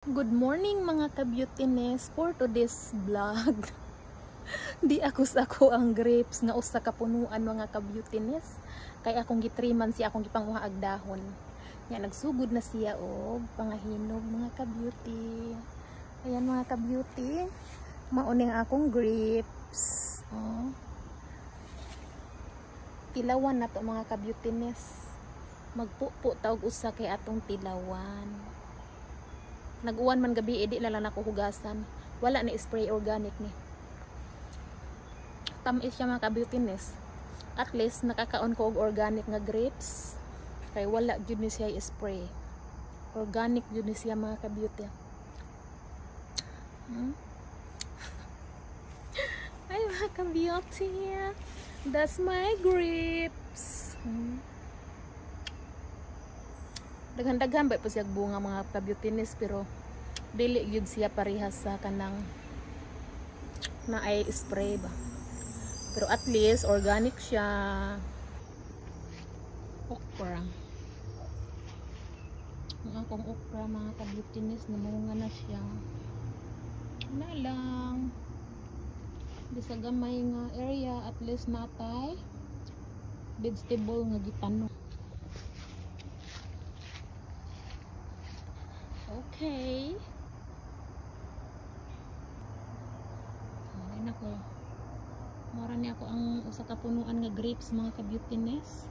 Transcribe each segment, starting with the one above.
Good morning mga ka-beautiness for today's vlog. Di ako ang grapes nga usa ka punuan mga ka-beautiness. Kay akong gitriman siya akong gipanguha ag dahon. Nya nagsugod na siya og pangahinog mga ka-beauty. Ayan mga ka-beauty, mauning akong grapes. Oh. Tilawan na to mga ka-beautiness. Magpupo taog usa kay atong tilawan. Nag-uwan man gabi, edi na lang ako hugasan. Wala na spray organic ni. Tamis siya mga ka-beautiness. At least nakakaon ko og organic nga grapes. Kay wala jud ni siya spray. Organic jud ni siya mga ka-beauty. Ay mga ka-beauty. That's my grapes. Daghan-daghan ba po siya bunga mga ka-beautiness, pero dili gyud siya parehas sa kanang na ay spray ba. Pero at least organic siya. Okra. Ang akong okra mga ka-beautiness, namunga na siya. Na lang. Di sa gamay nga area, at least natay vegetable nga gitano. Okay. Ay nako. Mora ni ako ang usa ka punuan nga grapes mga ka-beautiness.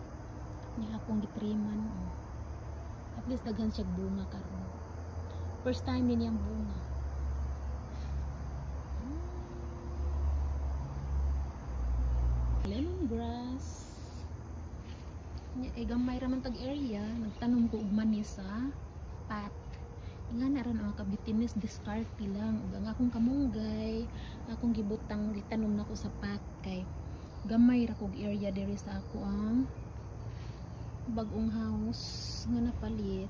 Nya akong gitriman. At least daghan siya bunga karon. First time din yang bunga. Lemongrass. Nya kay gamay ra man tag area, nagtanom ko og manis sa pat. Nga naran ang ka-beautiness, discarte lang. Ug ang akong kamunggay, akong gibutang gitanom nako sa pat kay gamay ra kog area diri sa ako ang bag-ong house nga napalit.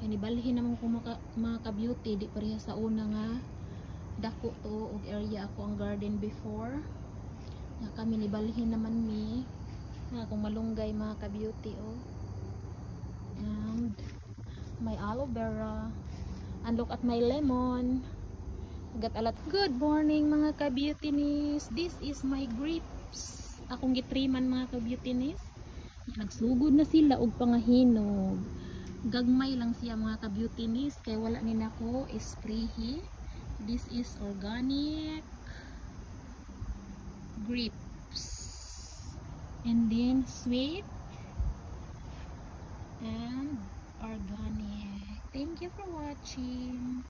Kay nibalhin naman ko mga ka-beauty, di pareha sa una nga dako to og area ako ang garden before. Nga kami nibalhin naman mi nga akong malunggay mga ka-beauty and my aloe vera. And look at my lemon. Got a lot. Good morning mga ka-beautiness. This is my grapes. Akong gitriman mga ka-beautiness. Nagsugod na sila og pangahinog. Gagmay lang siya mga ka-beautiness kay wala ni nako sprayhi. This is organic grapes. And then sweet and organic. Thank you for watching.